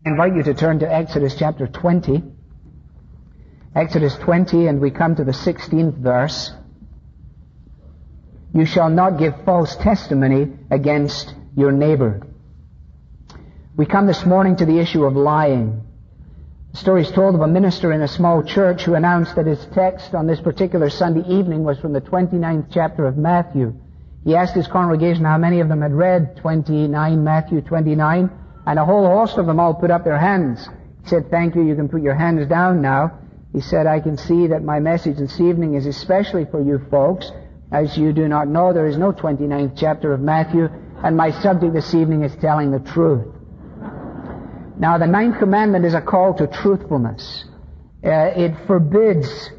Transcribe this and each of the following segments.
I invite you to turn to Exodus chapter 20. Exodus 20, and we come to the 16th verse. You shall not give false testimony against your neighbor. We come this morning to the issue of lying. The story is told of a minister in a small church who announced that his text on this particular Sunday evening was from the 29th chapter of Matthew. He asked his congregation how many of them had read Matthew 29, and a whole host of them all put up their hands. He said, "Thank you, you can put your hands down now." He said, "I can see that my message this evening is especially for you folks. As you do not know, there is no 29th chapter of Matthew, and my subject this evening is telling the truth." Now, the 9th commandment is a call to truthfulness. It forbids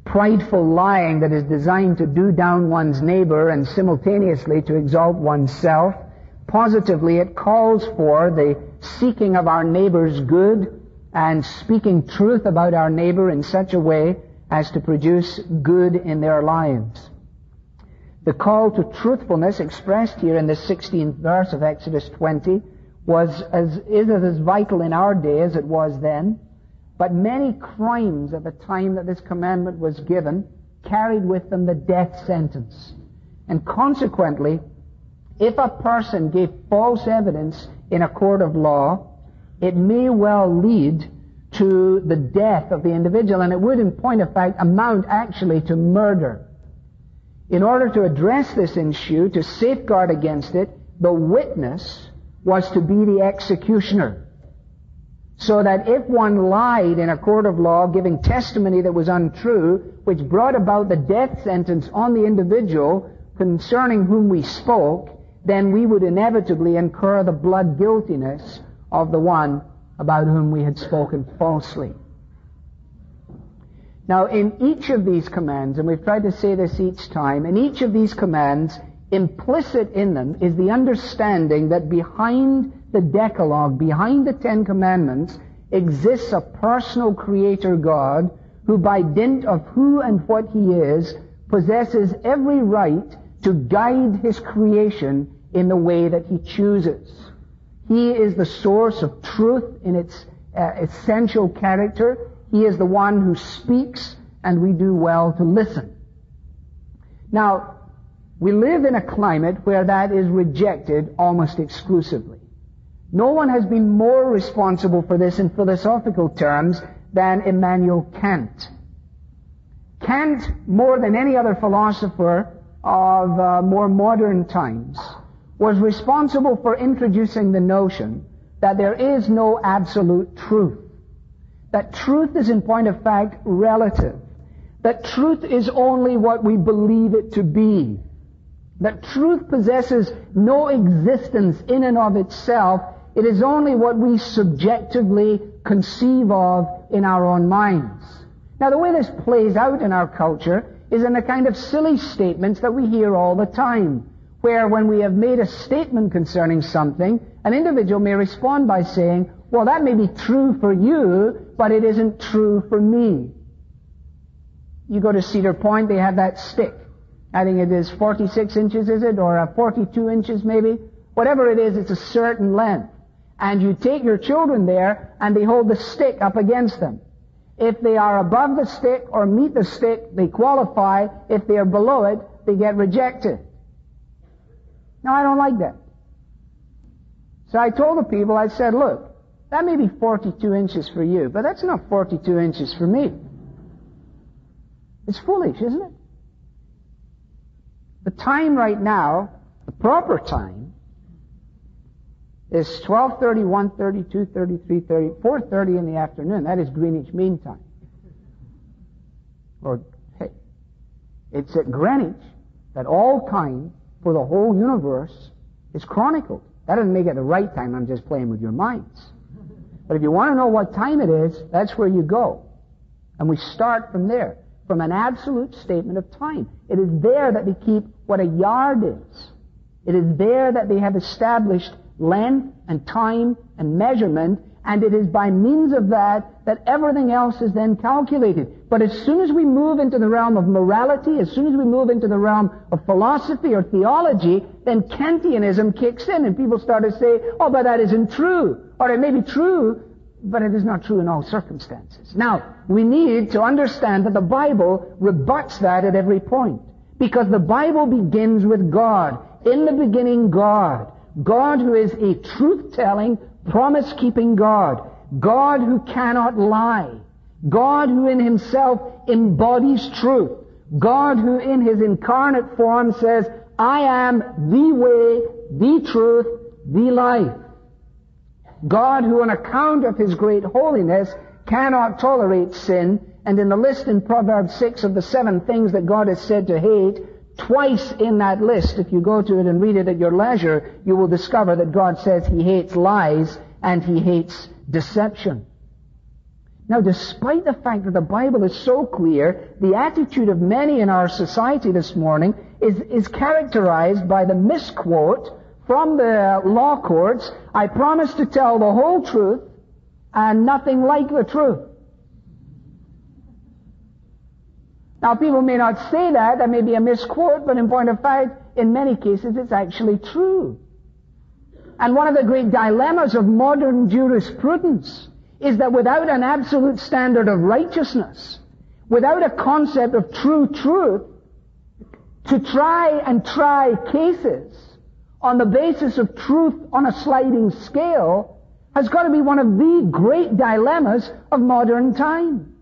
prideful lying that is designed to do down one's neighbor and simultaneously to exalt oneself. Positively, it calls for the seeking of our neighbor's good and speaking truth about our neighbor in such a way as to produce good in their lives. The call to truthfulness expressed here in the 16th verse of Exodus 20 is as vital in our day as it was then. But many crimes at the time that this commandment was given carried with them the death sentence. And consequently, if a person gave false evidence in a court of law, it may well lead to the death of the individual, and it would, in point of fact, amount actually to murder. In order to address this issue, to safeguard against it, the witness was to be the executioner. So that if one lied in a court of law, giving testimony that was untrue, which brought about the death sentence on the individual concerning whom we spoke, then we would inevitably incur the blood guiltiness of the one about whom we had spoken falsely. Now, in each of these commands, and we've tried to say this each time, in each of these commands, implicit in them is the understanding that behind the Decalogue, behind the 10 Commandments, exists a personal Creator God who, by dint of who and what He is, possesses every right to guide His creation in the way that He chooses. He is the source of truth in its essential character. He is the one who speaks, and we do well to listen. Now, we live in a climate where that is rejected almost exclusively. No one has been more responsible for this in philosophical terms than Immanuel Kant. Kant, more than any other philosopher of more modern times, was responsible for introducing the notion that there is no absolute truth. That truth is, in point of fact, relative. That truth is only what we believe it to be. That truth possesses no existence in and of itself. It is only what we subjectively conceive of in our own minds. Now, the way this plays out in our culture is in the kind of silly statements that we hear all the time, where when we have made a statement concerning something, an individual may respond by saying, "Well, that may be true for you, but it isn't true for me." You go to Cedar Point, they have that stick. I think it is 46 inches, is it? Or 42 inches maybe? Whatever it is, it's a certain length. And you take your children there, and they hold the stick up against them. If they are above the stick or meet the stick, they qualify. If they are below it, they get rejected. Now, I don't like that. So I told the people, I said, "Look, that may be 42 inches for you, but that's not 42 inches for me." It's foolish, isn't it? The time right now, the proper time, is 12:30, 1:30, 2:30, 3:30, 4:30 in the afternoon. That is Greenwich Mean Time. Or, hey, it's at Greenwich that all time for the whole universe is chronicled. That doesn't make it the right time. I'm just playing with your minds. But if you want to know what time it is, that's where you go. And we start from there, from an absolute statement of time. It is there that they keep what a yard is. It is there that they have established length and time and measurement, and it is by means of that everything else is then calculated. But as soon as we move into the realm of morality, as soon as we move into the realm of philosophy or theology, then Kantianism kicks in, and people start to say, "Oh, but that isn't true." Or it may be true, but it is not true in all circumstances. Now, we need to understand that the Bible rebuts that at every point. Because the Bible begins with God. In the beginning, God. God who is a truth-telling, promise-keeping God. God who cannot lie. God who in himself embodies truth. God who in his incarnate form says, I am the way, the truth, the life. God who on account of his great holiness cannot tolerate sin, and in the list in Proverbs 6 of the 7 things that God is said to hate, twice in that list, if you go to it and read it at your leisure, you will discover that God says he hates lies and he hates deception. Now, despite the fact that the Bible is so clear, the attitude of many in our society this morning is characterized by the misquote from the law courts, I promise to tell the whole truth and nothing like the truth. Now, people may not say that may be a misquote, but in point of fact, in many cases, it's actually true. And one of the great dilemmas of modern jurisprudence is that without an absolute standard of righteousness, without a concept of true truth, to try cases on the basis of truth on a sliding scale has got to be one of the great dilemmas of modern time.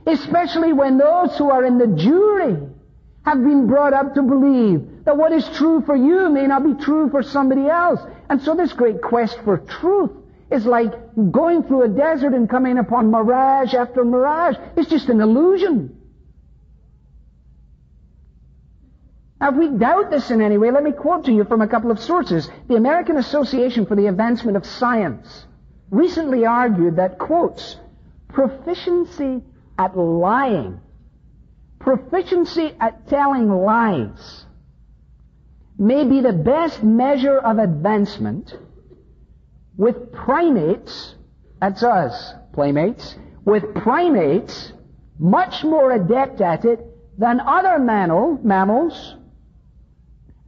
Especially when those who are in the jury have been brought up to believe that what is true for you may not be true for somebody else. And so this great quest for truth is like going through a desert and coming upon mirage after mirage. It's just an illusion. Now, if we doubt this in any way, let me quote to you from a couple of sources. The American Association for the Advancement of Science recently argued that, quotes, proficiency at lying, proficiency at telling lies, may be the best measure of advancement with primates, that's us, playmates, with primates much more adept at it than other mammals,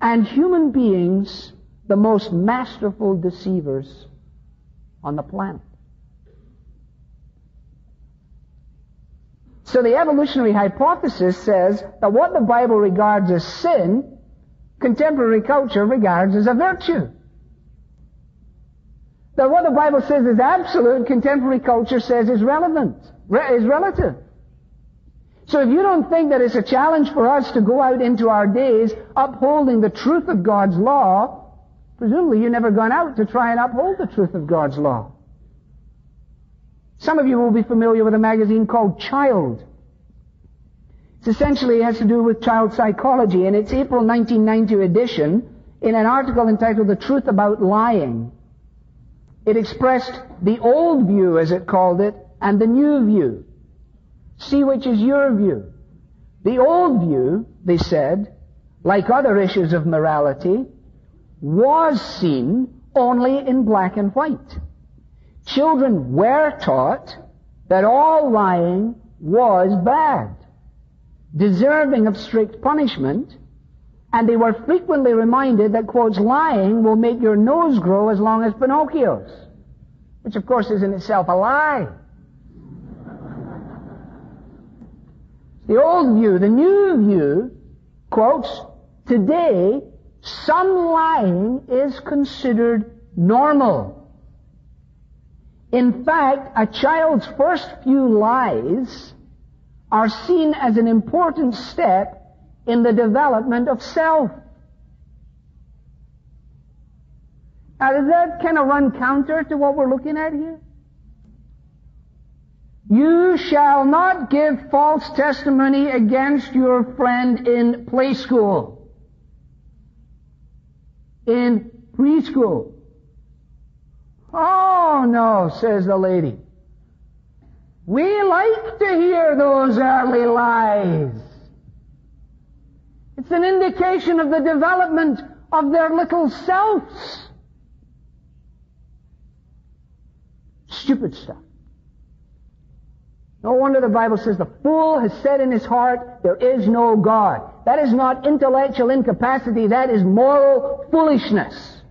and human beings the most masterful deceivers on the planet. So the evolutionary hypothesis says that what the Bible regards as sin, contemporary culture regards as a virtue. That what the Bible says is absolute, contemporary culture says is relative. So if you don't think that it's a challenge for us to go out into our days upholding the truth of God's law, presumably you've never gone out to try and uphold the truth of God's law. Some of you will be familiar with a magazine called Child. It essentially has to do with child psychology. In its April 1990 edition, in an article entitled The Truth About Lying, it expressed the old view, as it called it, and the new view. See which is your view. The old view, they said, like other issues of morality, was seen only in black and white. Children were taught that all lying was bad, deserving of strict punishment, and they were frequently reminded that, quotes, lying will make your nose grow as long as Pinocchio's, which of course is in itself a lie. The old view. The new view, quotes, today, some lying is considered normal. In fact, a child's first few lies are seen as an important step in the development of self. Now, does that kind of run counter to what we're looking at here? You shall not give false testimony against your friend in play school, in preschool. Oh, no, says the lady. We like to hear those early lies. It's an indication of the development of their little selves. Stupid stuff. No wonder the Bible says the fool has said in his heart, there is no God. That is not intellectual incapacity, that is moral foolishness.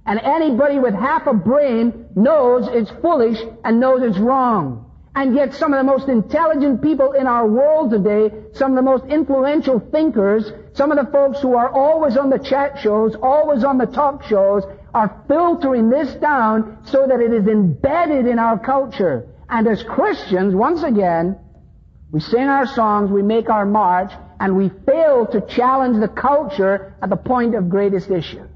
And anybody with half a brain knows it's foolish and knows it's wrong. And yet some of the most intelligent people in our world today, some of the most influential thinkers, some of the folks who are always on the chat shows, always on the talk shows, are filtering this down so that it is embedded in our culture. And as Christians, once again, we sing our songs, we make our march, and we fail to challenge the culture at the point of greatest issue.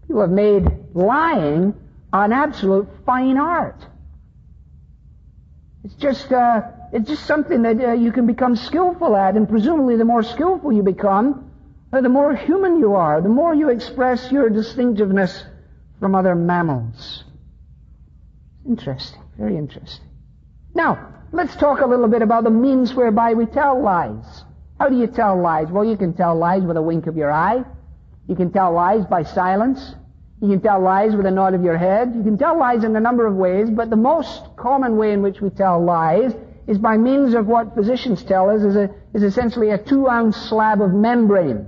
People have made lying an absolute fine art. It's just something that you can become skillful at, and presumably the more skillful you become, the more human you are, the more you express your distinctiveness from other mammals. Interesting, very interesting. Now, let's talk a little bit about the means whereby we tell lies. How do you tell lies? Well, you can tell lies with a wink of your eye. You can tell lies by silence. You can tell lies with a nod of your head. You can tell lies in a number of ways, but the most common way in which we tell lies is by means of what physicians tell us is essentially a 2-ounce slab of membrane.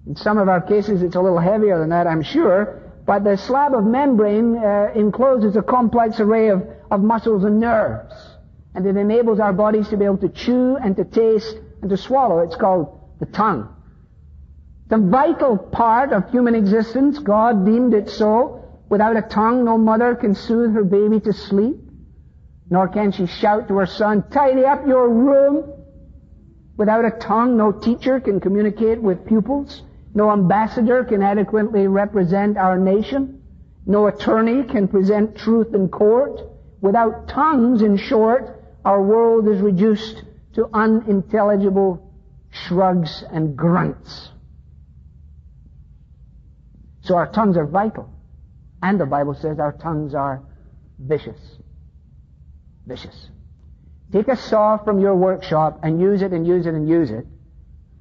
In some of our cases it's a little heavier than that, I'm sure, but the slab of membrane encloses a complex array of muscles and nerves, and it enables our bodies to be able to chew and to taste and to swallow. It's called the tongue. It's a vital part of human existence. God deemed it so. Without a tongue, no mother can soothe her baby to sleep, nor can she shout to her son, "Tidy up your room." Without a tongue, no teacher can communicate with pupils. No ambassador can adequately represent our nation. No attorney can present truth in court. Without tongues, in short, our world is reduced to unintelligible shrugs and grunts. So our tongues are vital. And the Bible says our tongues are vicious. Vicious. Take a saw from your workshop and use it and use it and use it.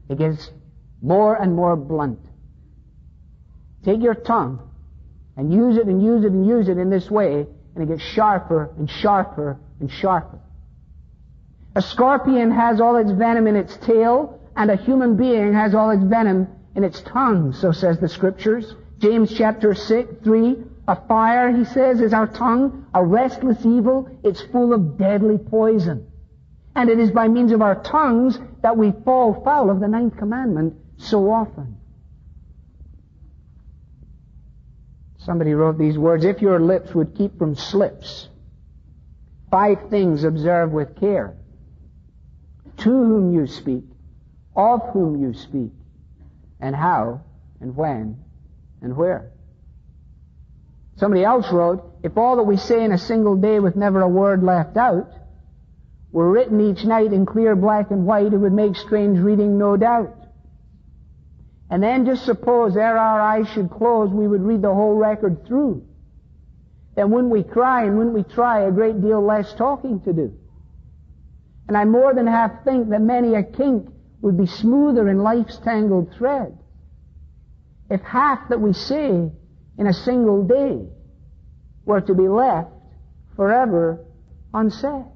It gets more and more blunt. Take your tongue and use it and use it and use it in this way, and it gets sharper and sharper and sharper. A scorpion has all its venom in its tail, and a human being has all its venom in its tongue, so says the Scriptures. James chapter 3, a fire, he says, is our tongue, a restless evil. It's full of deadly poison. And it is by means of our tongues that we fall foul of the 9th commandment so often. Somebody wrote these words, "If your lips would keep from slips, 5 things observe with care. To whom you speak, of whom you speak, and how, and when, and where." Somebody else wrote, "If all that we say in a single day with never a word left out were written each night in clear black and white, it would make strange reading, no doubt. And then just suppose ere our eyes should close, we would read the whole record through. Then wouldn't we cry and wouldn't we try a great deal less talking to do? And I more than half think that many a kink would be smoother in life's tangled thread if half that we say in a single day were to be left forever unsaid."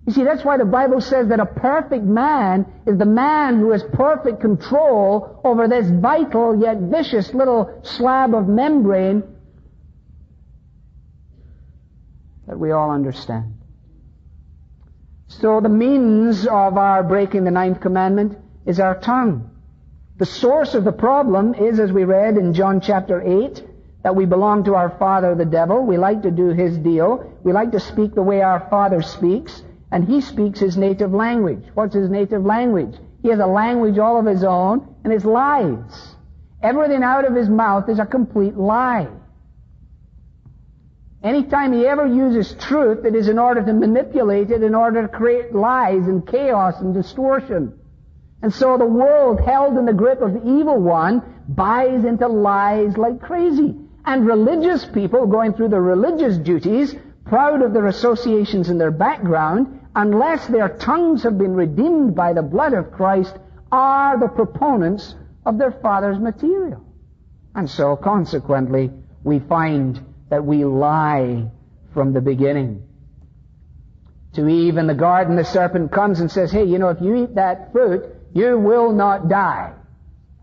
You see, that's why the Bible says that a perfect man is the man who has perfect control over this vital yet vicious little slab of membrane that we all understand. So the means of our breaking the 9th commandment is our tongue. The source of the problem is, as we read in John chapter 8, that we belong to our father the devil. We like to do his deal. We like to speak the way our father speaks. And he speaks his native language. What's his native language? He has a language all of his own, and it's lies. Everything out of his mouth is a complete lie. Anytime he ever uses truth, it is in order to manipulate it, in order to create lies and chaos and distortion. And so the world, held in the grip of the evil one, buys into lies like crazy. And religious people, going through their religious duties, proud of their associations and their background, unless their tongues have been redeemed by the blood of Christ, are the proponents of their father's material. And so, consequently, we find that we lie from the beginning. To Eve in the garden, the serpent comes and says, "Hey, if you eat that fruit, you will not die."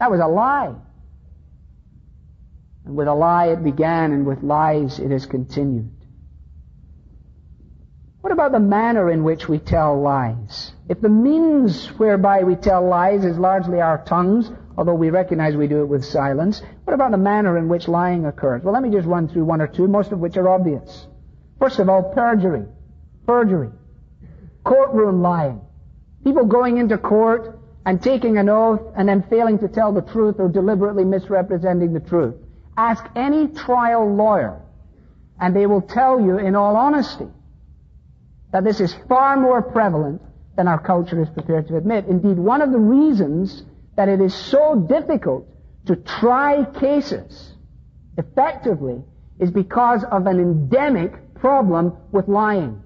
That was a lie. And with a lie it began, and with lies it has continued. What about the manner in which we tell lies? If the means whereby we tell lies is largely our tongues, although we recognize we do it with silence, what about the manner in which lying occurs? Well, let me just run through one or two, most of which are obvious. First of all, perjury. Perjury. Courtroom lying. People going into court and taking an oath and then failing to tell the truth or deliberately misrepresenting the truth. Ask any trial lawyer, and they will tell you in all honesty that this is far more prevalent than our culture is prepared to admit. Indeed, one of the reasons that it is so difficult to try cases effectively is because of an endemic problem with lying.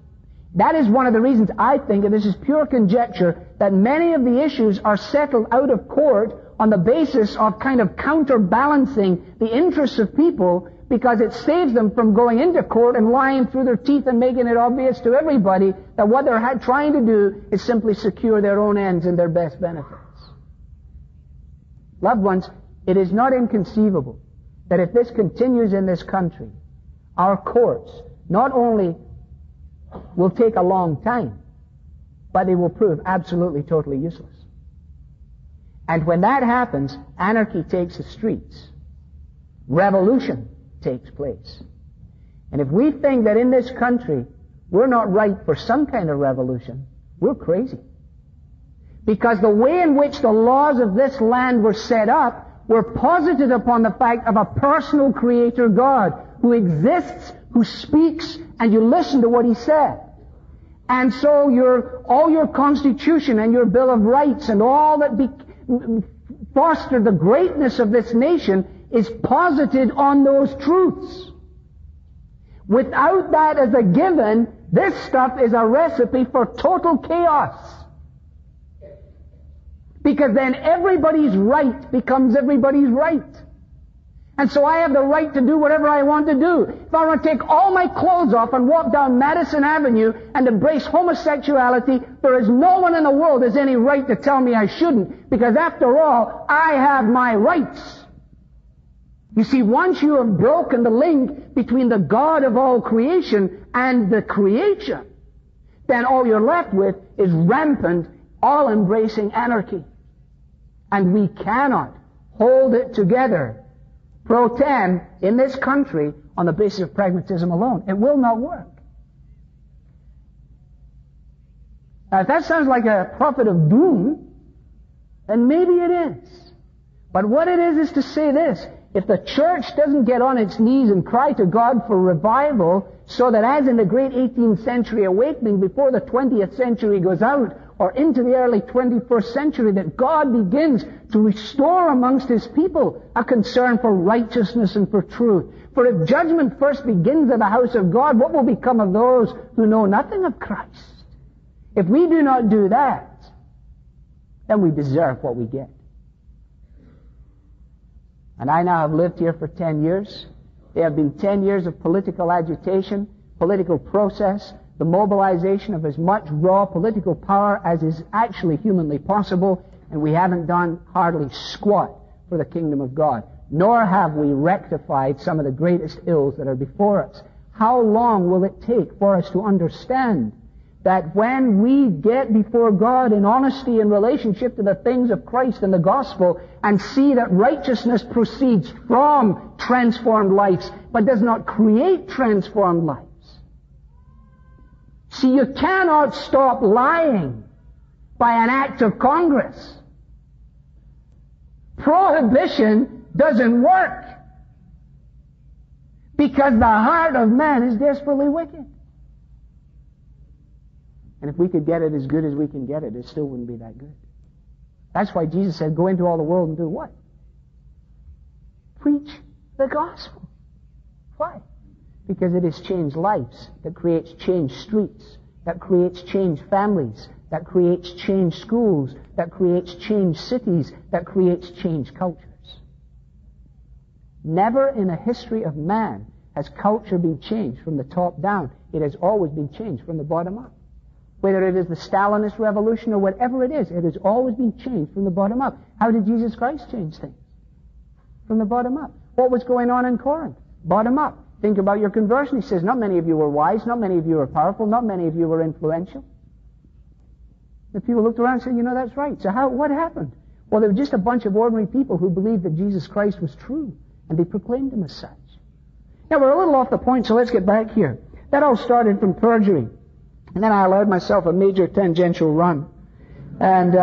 That is one of the reasons I think, and this is pure conjecture, that many of the issues are settled out of court on the basis of kind of counterbalancing the interests of people, because it saves them from going into court and lying through their teeth and making it obvious to everybody that what they're trying to do is simply secure their own ends and their best benefits. Loved ones, it is not inconceivable that if this continues in this country, our courts not only will take a long time, but they will prove absolutely, totally useless. And when that happens, anarchy takes the streets. Revolution takes place. And if we think that in this country we're not ripe for some kind of revolution, we're crazy. Because the way in which the laws of this land were set up were posited upon the fact of a personal creator God who exists, who speaks, and you listen to what he said. And so all your Constitution and your Bill of Rights and all that fostered the greatness of this nation is posited on those truths. Without that as a given, this stuff is a recipe for total chaos. Because then everybody's right becomes everybody's right. And so I have the right to do whatever I want to do. If I want to take all my clothes off and walk down Madison Avenue and embrace homosexuality, there is no one in the world has any right to tell me I shouldn't. Because after all, I have my rights. You see, once you have broken the link between the God of all creation and the creation, then all you're left with is rampant, all-embracing anarchy. And we cannot hold it together pro tem in this country on the basis of pragmatism alone. It will not work. Now, if that sounds like a prophet of doom, then maybe it is. But what it is to say this: if the church doesn't get on its knees and cry to God for revival, so that as in the great 18th century awakening, before the 20th century goes out, or into the early 21st century, that God begins to restore amongst His people a concern for righteousness and for truth. For if judgment first begins in the house of God, what will become of those who know nothing of Christ? If we do not do that, then we deserve what we get. And I now have lived here for 10 years. There have been 10 years of political agitation, political process, the mobilization of as much raw political power as is actually humanly possible, and we haven't done hardly squat for the kingdom of God. Nor have we rectified some of the greatest ills that are before us. How long will it take for us to understand that when we get before God in honesty in relationship to the things of Christ and the gospel, and see that righteousness proceeds from transformed lives, but does not create transformed lives? See, you cannot stop lying by an act of Congress. Prohibition doesn't work, because the heart of man is desperately wicked. And if we could get it as good as we can get it, it still wouldn't be that good. That's why Jesus said, go into all the world and do what? Preach the gospel. Why? Because it has changed lives, that creates changed streets, that creates changed families, that creates changed schools, that creates changed cities, that creates changed cultures. Never in the history of man has culture been changed from the top down. It has always been changed from the bottom up. Whether it is the Stalinist revolution or whatever it has always been changed from the bottom up. How did Jesus Christ change things? From the bottom up. What was going on in Corinth? Bottom up. Think about your conversion. He says, not many of you were wise, not many of you were powerful, not many of you were influential. The people looked around and said, that's right. So what happened? Well, they were just a bunch of ordinary people who believed that Jesus Christ was true, and they proclaimed him as such. Now, we're a little off the point, so let's get back here. That all started from perjury. And then I allowed myself a major tangential run. And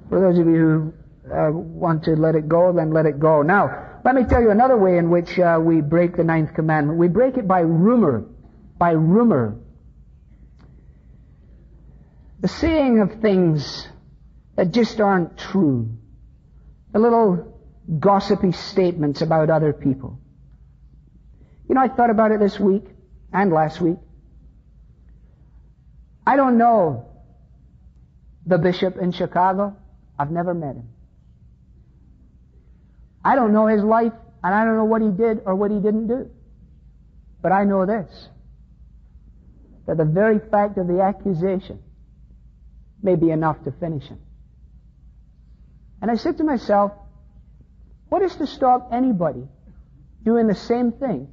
for those of you who want to let it go, then let it go. Now, let me tell you another way in which we break the 9th commandment. We break it by rumor. By rumor. The saying of things that just aren't true. The little gossipy statements about other people. I thought about it this week and last week. I don't know the bishop in Chicago. I've never met him. I don't know his life, and I don't know what he did or what he didn't do. But I know this, that the very fact of the accusation may be enough to finish him. And I said to myself, what is to stop anybody doing the same thing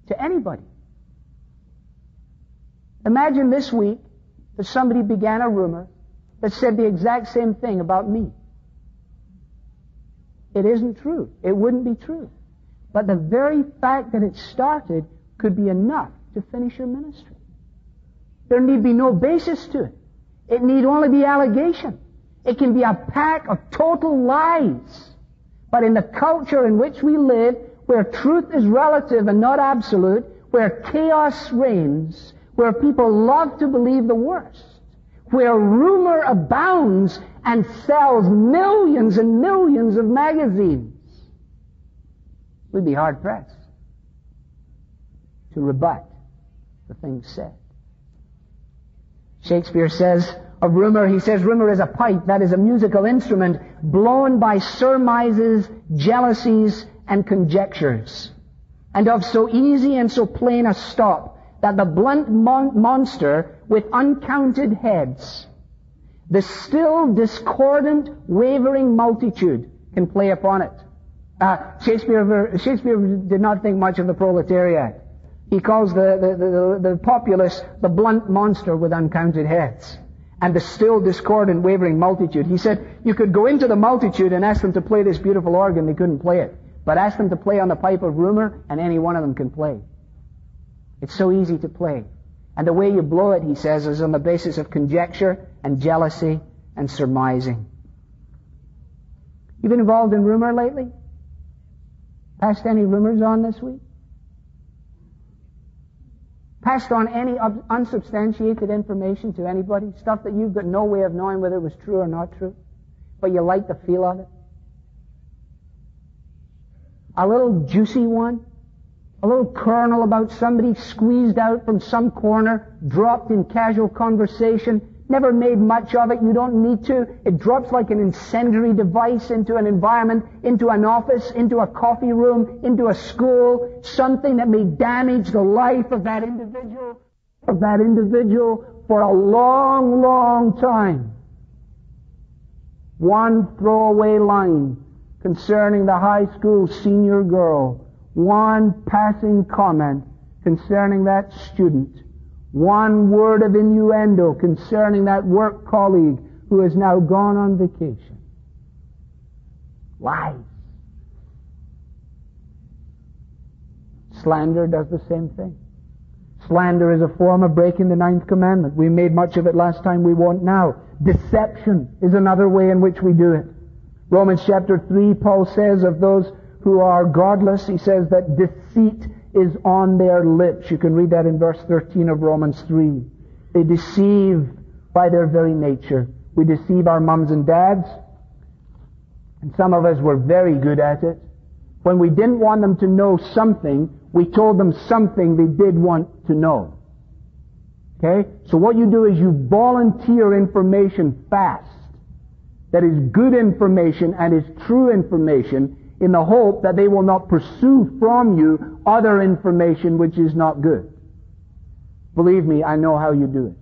to anybody? Imagine this week that somebody began a rumor that said the exact same thing about me. It isn't true. It wouldn't be true. But the very fact that it started could be enough to finish your ministry. There need be no basis to it. It need only be allegation. It can be a pack of total lies. But in the culture in which we live, where truth is relative and not absolute, where chaos reigns, where people love to believe the worst, where rumor abounds and sells millions and millions of magazines, we'd be hard-pressed to rebut the things said. Shakespeare says of rumor, he says, rumor is a pipe, that is a musical instrument, blown by surmises, jealousies, and conjectures, and of so easy and so plain a stop, that the blunt monster with uncounted heads, the still discordant, wavering multitude can play upon it. Shakespeare did not think much of the proletariat. He calls the populace the blunt monster with uncounted heads, and the still discordant, wavering multitude. He said you could go into the multitude and ask them to play this beautiful organ, they couldn't play it. But ask them to play on the pipe of rumor, and any one of them can play. It's so easy to play. And the way you blow it, he says, is on the basis of conjecture and jealousy and surmising. You been involved in rumor lately? Passed any rumors on this week? Passed on any unsubstantiated information to anybody? Stuff that you've got no way of knowing whether it was true or not true, but you like the feel of it? A little juicy one? A little kernel about somebody squeezed out from some corner, dropped in casual conversation, never made much of it, you don't need to. It drops like an incendiary device into an environment, into an office, into a coffee room, into a school, something that may damage the life of that individual for a long, long time. One throwaway line concerning the high school senior girl, one passing comment concerning that student, one word of innuendo concerning that work colleague who has now gone on vacation. Lies. Slander does the same thing. Slander is a form of breaking the 9th commandment. We made much of it last time, we won't now. Deception is another way in which we do it. Romans chapter 3, Paul says of those who are godless, he says that deceit is on their lips. You can read that in verse 13 of Romans 3. They deceive by their very nature. We deceive our mums and dads, and some of us were very good at it. When we didn't want them to know something, we told them something they did want to know. Okay? So what you do is you volunteer information fast that is good information and is true information, in the hope that they will not pursue from you other information which is not good. Believe me, I know how you do it.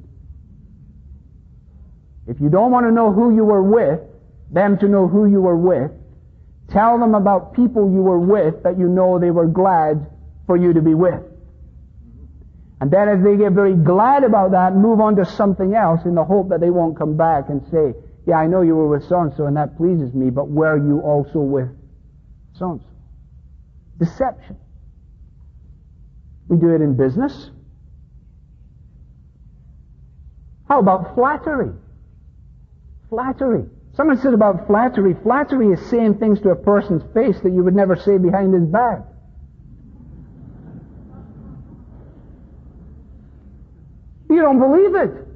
If you don't want to know who you were with, them to know who you were with, tell them about people you were with that you know they were glad for you to be with. And then as they get very glad about that, move on to something else in the hope that they won't come back and say, yeah, I know you were with so-and-so and that pleases me, but were you also with so-and-so? Deception. We do it in business. How about flattery? Flattery. Someone said about flattery, flattery is saying things to a person's face that you would never say behind his back. You don't believe it.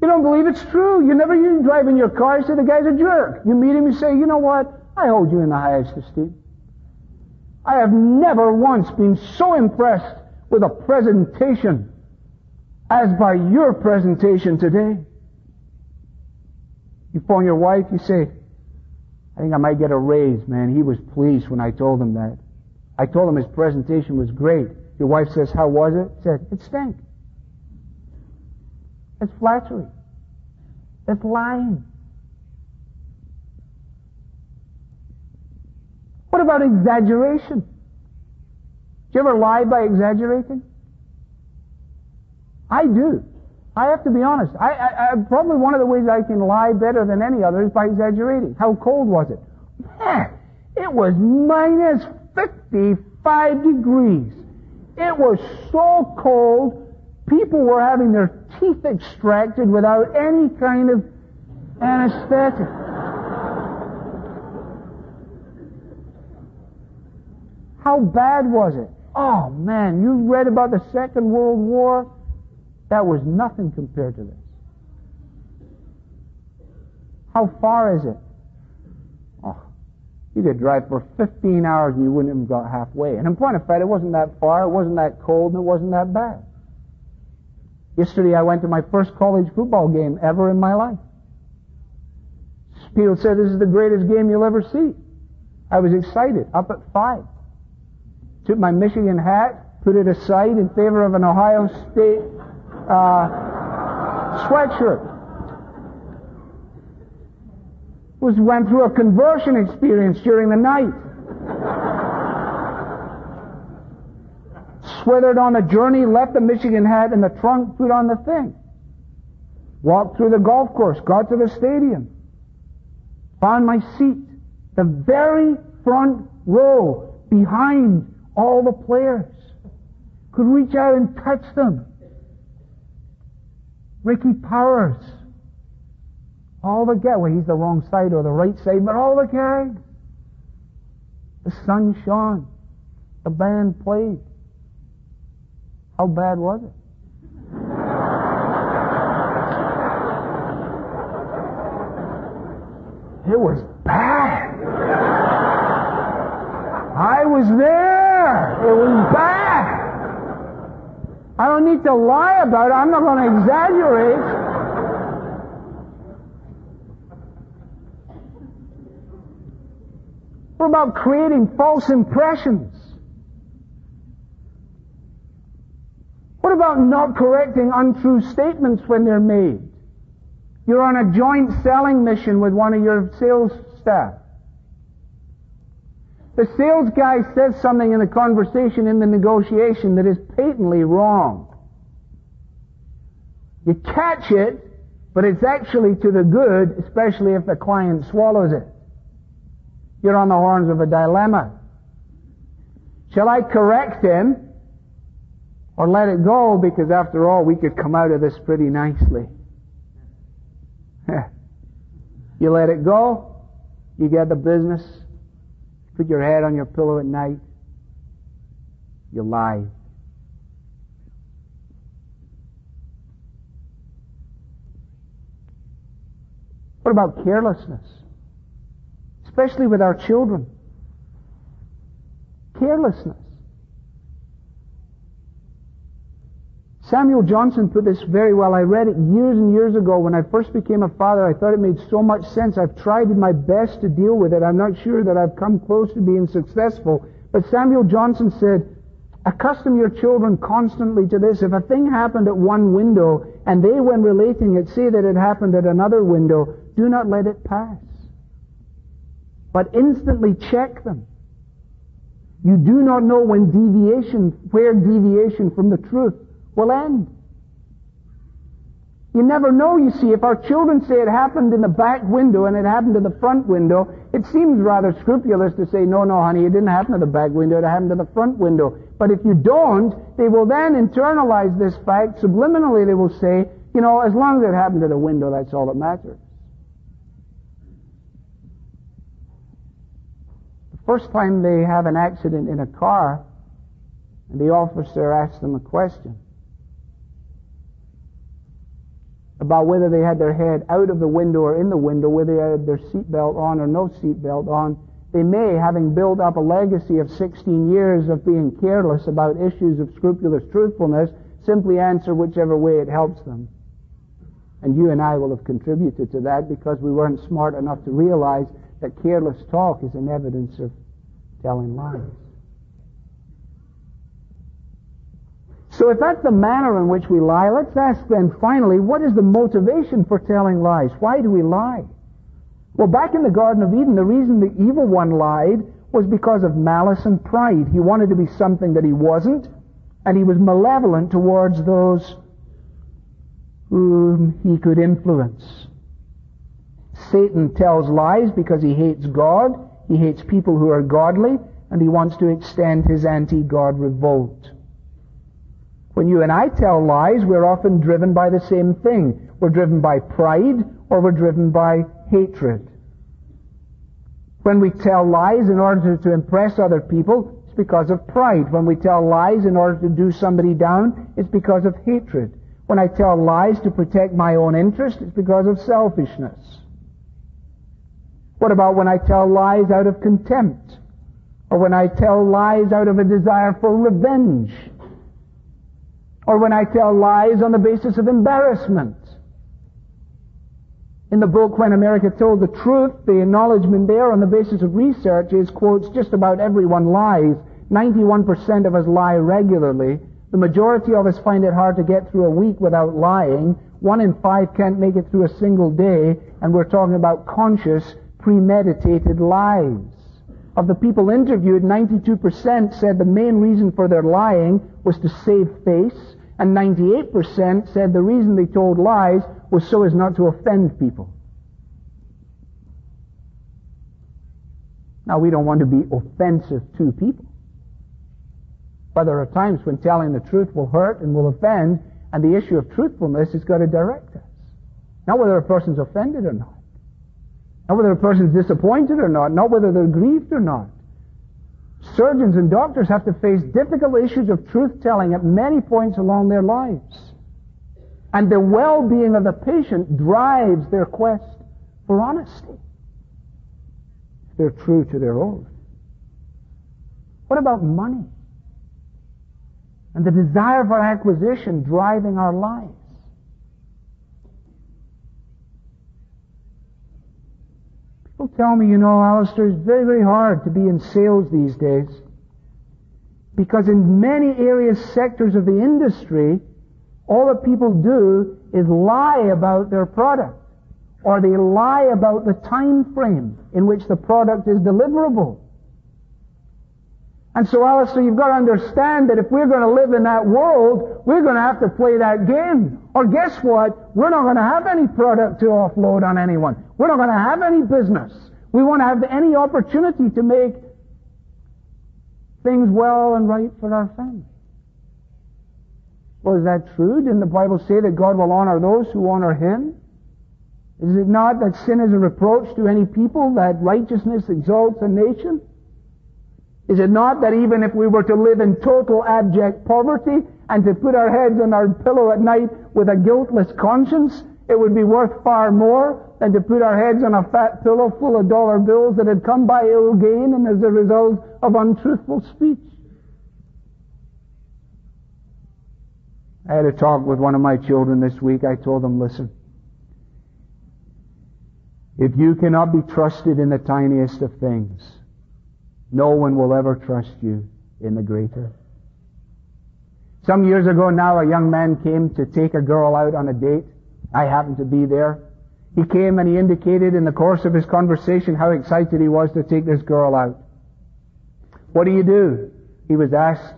You don't believe it's true. You drive in your car, you say the guy's a jerk. You meet him, you say, you know what? I hold you in the highest esteem. I have never once been so impressed with a presentation as by your presentation today. You phone your wife, you say, I think I might get a raise, man. He was pleased when I told him that. I told him his presentation was great. Your wife says, how was it? Said, it stank. It's flattery. It's lying. What about exaggeration? Do you ever lie by exaggerating? I do. I have to be honest. I probably one of the ways I can lie better than any other is by exaggerating. How cold was it? Man, it was minus 55 degrees. It was so cold, people were having their teeth extracted without any kind of anesthetic. How bad was it? Oh man, you read about the Second World War? That was nothing compared to this. How far is it? Oh, you could drive for 15 hours and you wouldn't have got halfway. And in point of fact, it wasn't that far, it wasn't that cold, and it wasn't that bad. Yesterday I went to my first college football game ever in my life. People said, this is the greatest game you'll ever see. I was excited, up at 5. Took my Michigan hat, put it aside in favor of an Ohio State sweatshirt. Went through a conversion experience during the night. Swithered on a journey, left the Michigan hat in the trunk, put on the thing. Walked through the golf course, got to the stadium. Found my seat. The very front row, behind all the players. Could reach out and touch them. Ricky Powers. All the guys. Well, he's the wrong side or the right side, but all the guys. The sun shone. The band played. How bad was it? It was bad. I was there. It was bad. I don't need to lie about it. I'm not going to exaggerate. What about creating false impressions? What about not correcting untrue statements when they're made? You're on a joint selling mission with one of your sales staff. The sales guy says something in the conversation, in the negotiation, that is patently wrong. You catch it, but it's actually to the good, especially if the client swallows it. You're on the horns of a dilemma. Shall I correct him or let it go, because after all, we could come out of this pretty nicely? You let it go, you get the business, put your head on your pillow at night, you lie. What about carelessness? Especially with our children. Carelessness. Samuel Johnson put this very well. I read it years and years ago. When I first became a father, I thought it made so much sense. I've tried my best to deal with it. I'm not sure that I've come close to being successful. But Samuel Johnson said, Accustom your children constantly to this. If a thing happened at one window and they, when relating it, say that it happened at another window, do not let it pass, but instantly check them. You do not know where deviation from the truth will end. You never know, you see. If our children say it happened in the back window and it happened in the front window, it seems rather scrupulous to say, no, honey, it didn't happen to the back window, it happened to the front window. But if you don't, they will then internalize this fact. Subliminally, they will say, as long as it happened to the window, that's all that matters. The first time they have an accident in a car, and the officer asks them a question about whether they had their head out of the window or in the window, whether they had their seatbelt on or no seatbelt on, they may, having built up a legacy of 16 years of being careless about issues of scrupulous truthfulness, simply answer whichever way it helps them. And you and I will have contributed to that because we weren't smart enough to realize that careless talk is an evidence of telling lies. So if that's the manner in which we lie, let's ask then finally, what is the motivation for telling lies? Why do we lie? Well, back in the Garden of Eden, the reason the evil one lied was because of malice and pride. He wanted to be something that he wasn't, and he was malevolent towards those whom he could influence. Satan tells lies because he hates God, he hates people who are godly, and he wants to extend his anti-God revolt. When you and I tell lies, we're often driven by the same thing. We're driven by pride, or we're driven by hatred. When we tell lies in order to impress other people, it's because of pride. When we tell lies in order to do somebody down, it's because of hatred. When I tell lies to protect my own interest, it's because of selfishness. What about when I tell lies out of contempt? Or when I tell lies out of a desire for revenge? Or when I tell lies on the basis of embarrassment? In the book, When America Told the Truth, the acknowledgement there on the basis of research is, quotes, just about everyone lies. 91% of us lie regularly. The majority of us find it hard to get through a week without lying. 1 in 5 can't make it through a single day. And we're talking about conscious, premeditated lies. Of the people interviewed, 92% said the main reason for their lying was to save face, and 98% said the reason they told lies was so as not to offend people. Now, we don't want to be offensive to people. But there are times when telling the truth will hurt and will offend, and the issue of truthfulness has got to direct us. Not whether a person's offended or not. Not whether a person's disappointed or not. Not whether they're grieved or not. Surgeons and doctors have to face difficult issues of truth-telling at many points along their lives. And the well-being of the patient drives their quest for honesty. If they're true to their oath. What about money? And the desire for acquisition driving our lives. People tell me, Alistair, it's very, very hard to be in sales these days. Because in many areas, sectors of the industry, all that people do is lie about their product. Or they lie about the time frame in which the product is deliverable. And so, Alistair, you've got to understand that if we're going to live in that world, we're going to have to play that game. Or guess what? We're not going to have any product to offload on anyone. We're not going to have any business. We won't have any opportunity to make things well and right for our family. Well, is that true? Didn't the Bible say that God will honor those who honor Him? Is it not that sin is a reproach to any people, that righteousness exalts a nation? Is it not that even if we were to live in total abject poverty and to put our heads on our pillow at night with a guiltless conscience, it would be worth far more than to put our heads on a fat pillow full of dollar bills that had come by ill gain and as a result of untruthful speech? I had a talk with one of my children this week. I told them, listen, if you cannot be trusted in the tiniest of things, no one will ever trust you in the greater. Some years ago now, a young man came to take a girl out on a date. I happened to be there. He came and he indicated in the course of his conversation how excited he was to take this girl out. What do you do? He was asked.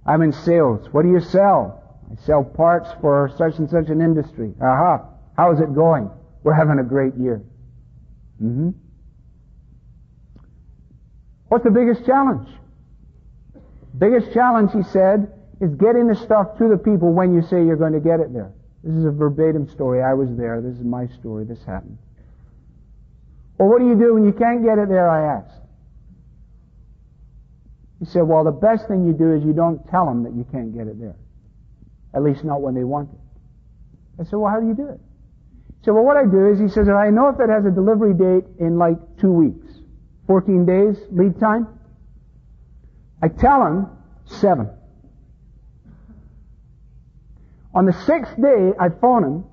I'm in sales. What do you sell? I sell parts for such and such an industry. Aha. How's it going? We're having a great year. What's the biggest challenge? Biggest challenge, he said, is getting the stuff to the people when you say you're going to get it there. This is a verbatim story. I was there. This is my story. This happened. Well, what do you do when you can't get it there, I asked. He said, well, the best thing you do is you don't tell them that you can't get it there. At least not when they want it. I said, well, how do you do it? He said, well, what I do is, he says, I know if it has a delivery date in like 2 weeks, 14 days lead time, I tell him 7. On the 6th day, I phone him.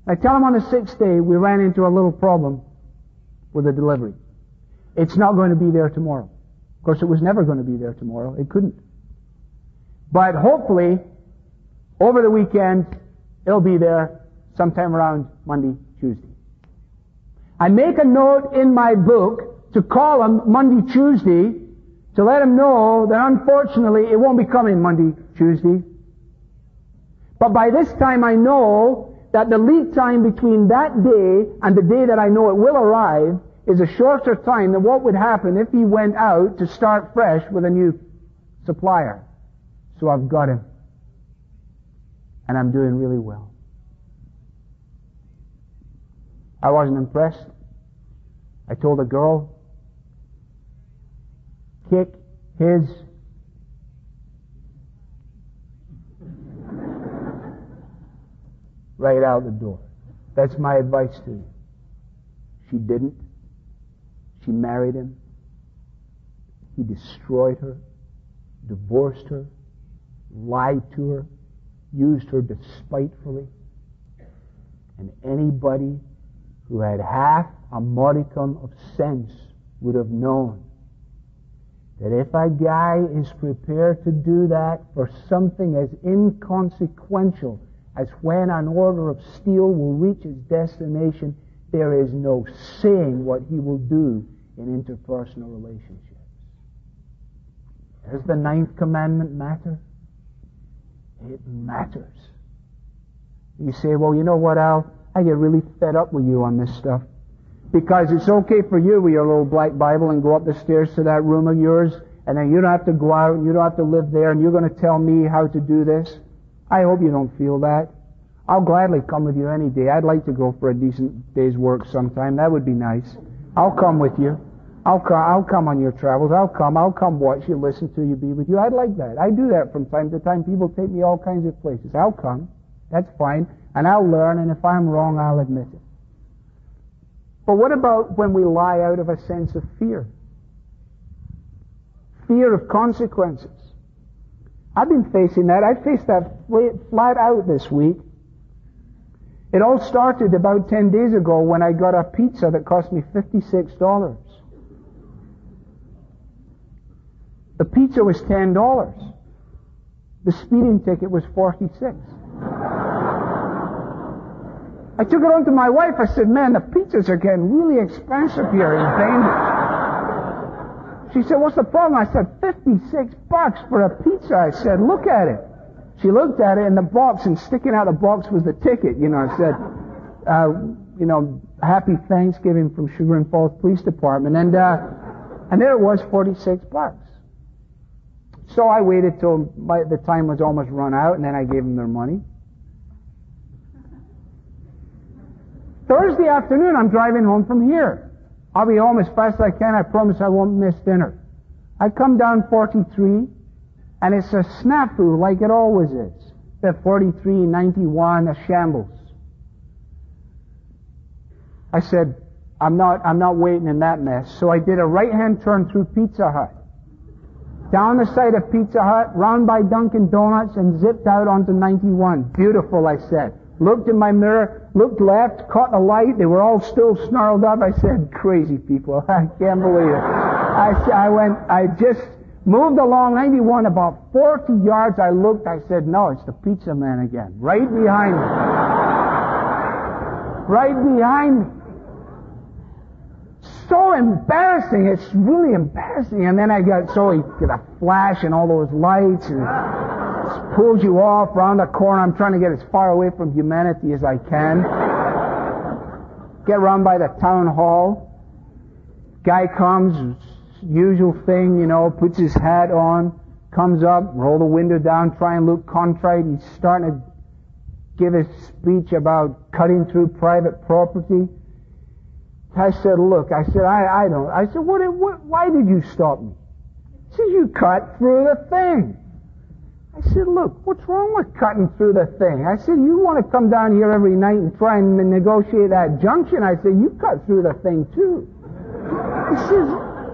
I tell him on the 6th day, we ran into a little problem with the delivery. It's not going to be there tomorrow. Of course, it was never going to be there tomorrow. It couldn't. But hopefully, over the weekend, it'll be there sometime around Monday, Tuesday. I make a note in my book to call him Monday, Tuesday, to let him know that unfortunately it won't be coming Monday, Tuesday. But by this time I know that the lead time between that day and the day that I know it will arrive is a shorter time than what would happen if he went out to start fresh with a new supplier. So I've got him. And I'm doing really well. I wasn't impressed. I told the girl, kick his right out the door. That's my advice to you. She didn't. She married him. He destroyed her, divorced her, lied to her, used her despitefully. And anybody who had half a modicum of sense would have known that if a guy is prepared to do that for something as inconsequential as when an order of steel will reach its destination, there is no saying what he will do in interpersonal relationships. Does the 9th commandment matter? It matters. You say, well, you know what, Al? I get really fed up with you on this stuff. Because it's okay for you with your little black Bible and go up the stairs to that room of yours, and then you don't have to go out and you don't have to live there, and you're going to tell me how to do this. I hope you don't feel that. I'll gladly come with you any day. I'd like to go for a decent day's work sometime. That would be nice. I'll come with you. I'll come on your travels. I'll come watch you, listen to you, be with you. I'd like that. I do that from time to time. People take me all kinds of places. I'll come. That's fine. And I'll learn, and if I'm wrong, I'll admit it. But what about when we lie out of a sense of fear? Fear of consequences. I've been facing that. I faced that flat out this week. It all started about 10 days ago when I got a pizza that cost me $56. The pizza was $10. The speeding ticket was $46. I took it on to my wife. I said, man, the pizzas are getting really expensive here in Bainbridge. She said, what's the problem? I said, $56 for a pizza. I said, look at it. She looked at it in the box, and sticking out of the box was the ticket. You know, it said, Happy Thanksgiving from Sugar and Falls Police Department. And there it was, $46. So I waited till the time was almost run out, and then I gave them their money. Thursday afternoon, I'm driving home from here. I'll be home as fast as I can. I promise I won't miss dinner. I come down 43, and it's a snafu like it always is. The 43, 91, a shambles. I said, I'm not waiting in that mess. So I did a right-hand turn through Pizza Hut. Down the side of Pizza Hut, round by Dunkin' Donuts, and zipped out onto 91. Beautiful, I said. Looked in my mirror, looked left, caught the light. They were all still snarled up. I said, crazy people. I can't believe it. I Moved along 91, about 40 yards. I looked, I said, no, it's the pizza man again. Right behind me. Right behind me. So embarrassing. It's really embarrassing. And then he get a flash and all those lights and pulls you off around the corner. I'm trying to get as far away from humanity as I can. Get around by the town hall. Guy comes, usual thing, puts his hat on, comes up, roll the window down, try and look contrite. He's starting to give a speech about cutting through private property. I said, look, I said, I don't. I said, why did you stop me? He said, you cut through the thing. I said, look, what's wrong with cutting through the thing? I said, you want to come down here every night and try and negotiate that junction? I said, you cut through the thing too. He says,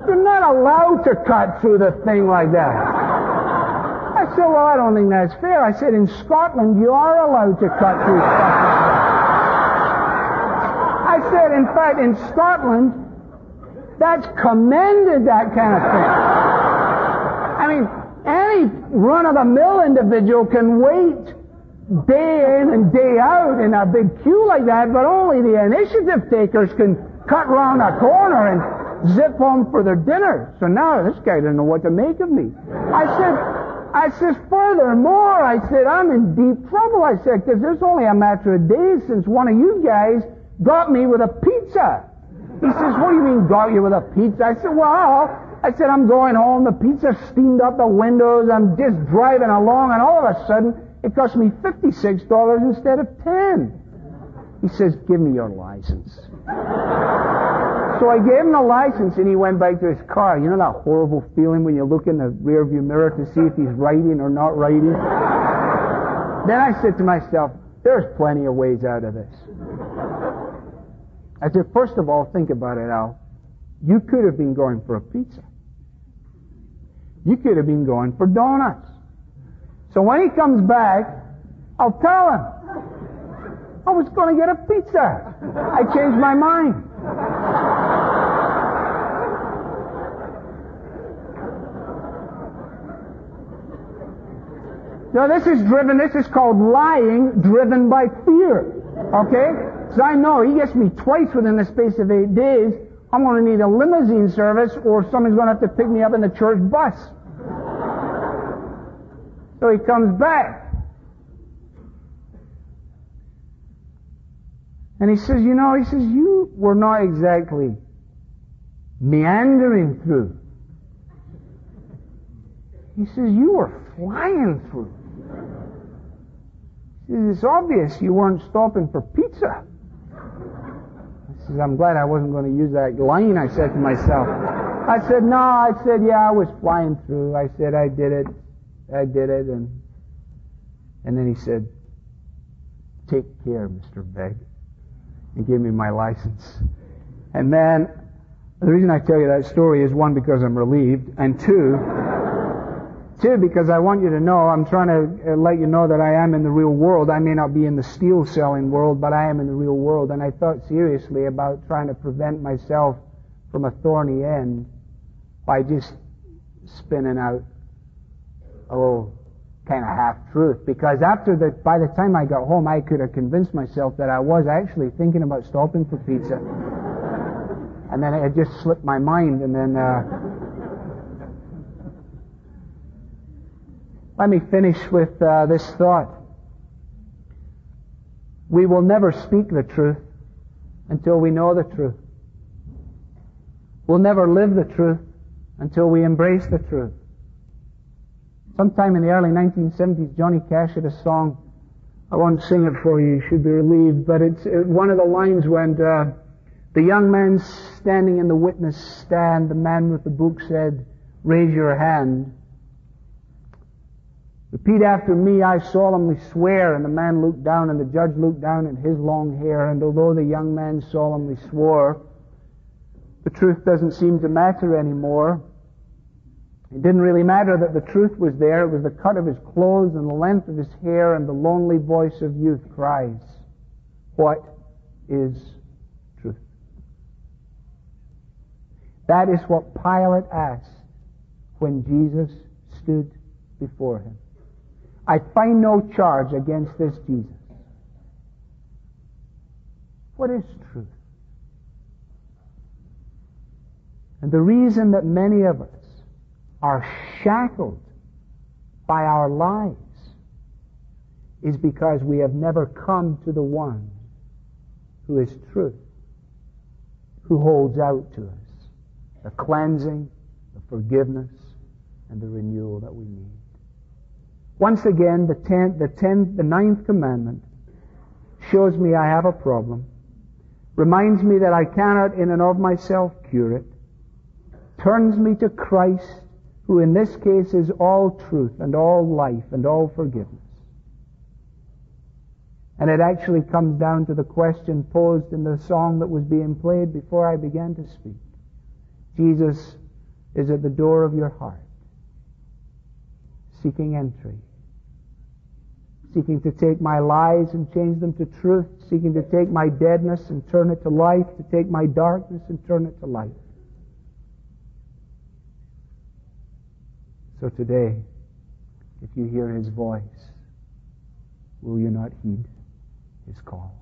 you're not allowed to cut through the thing like that. I said, well, I don't think that's fair. I said, in Scotland, you are allowed to cut through stuff. I said, in fact, in Scotland, that's commended, that kind of thing. I mean, any run-of-the-mill individual can wait day in and day out in a big queue like that, but only the initiative takers can cut round a corner and zip home for their dinner. So now this guy doesn't know what to make of me. I said, furthermore, I said, I'm in deep trouble. I said, because there's only a matter of days since one of you guys got me with a pizza. He says, what do you mean got you with a pizza? I said, well, I'm going home. The pizza steamed up the windows. I'm just driving along, and all of a sudden, it cost me $56 instead of $10. He says, give me your license. So I gave him the license, and he went back to his car. You know that horrible feeling when you look in the rearview mirror to see if he's writing or not writing? Then I said to myself, there's plenty of ways out of this. I said, first of all, think about it, Al. You could have been going for a pizza. You could have been going for donuts. So when he comes back, I'll tell him, I was going to get a pizza. I changed my mind. Now this is called lying driven by fear. Okay? So I know he gets me twice within the space of 8 days. I'm going to need a limousine service, or somebody's going to have to pick me up in the church bus. So he comes back. And he says, you were not exactly meandering through. He says, you were flying through. He says, it's obvious you weren't stopping for pizza. I says, I'm glad I wasn't going to use that line, I said to myself. I said, no, yeah, I was flying through. I said, I did it. And then he said, take care, Mr. Begg. And gave me my license. And then, the reason I tell you that story is, one, because I'm relieved, and two, because I want you to know, I'm trying to let you know that I am in the real world. I may not be in the steel selling world, but I am in the real world. And I thought seriously about trying to prevent myself from a thorny end by just spinning out a little kind of half-truth. Because by the time I got home, I could have convinced myself that I was actually thinking about stopping for pizza. And then it just slipped my mind, and then let me finish with this thought. We will never speak the truth until we know the truth. We'll never live the truth until we embrace the truth. Sometime in the early 1970s, Johnny Cash had a song. I won't sing it for you, you should be relieved, but one of the lines went, the young man standing in the witness stand, the man with the book said, raise your hand. Repeat after me, I solemnly swear. And the man looked down, and the judge looked down at his long hair, and although the young man solemnly swore, the truth doesn't seem to matter anymore. It didn't really matter that the truth was there. It was the cut of his clothes and the length of his hair, and the lonely voice of youth cries, what is truth? That is what Pilate asked when Jesus stood before him. I find no charge against this Jesus. What is truth? And the reason that many of us are shackled by our lives is because we have never come to the one who is truth, who holds out to us the cleansing, the forgiveness, and the renewal that we need. Once again, the ninth commandment shows me I have a problem, reminds me that I cannot in and of myself cure it, turns me to Christ, who in this case is all truth and all life and all forgiveness. And it actually comes down to the question posed in the song that was being played before I began to speak. Jesus is at the door of your heart, seeking entry, seeking to take my lies and change them to truth, seeking to take my deadness and turn it to life, to take my darkness and turn it to light. So today, if you hear his voice, will you not heed his call?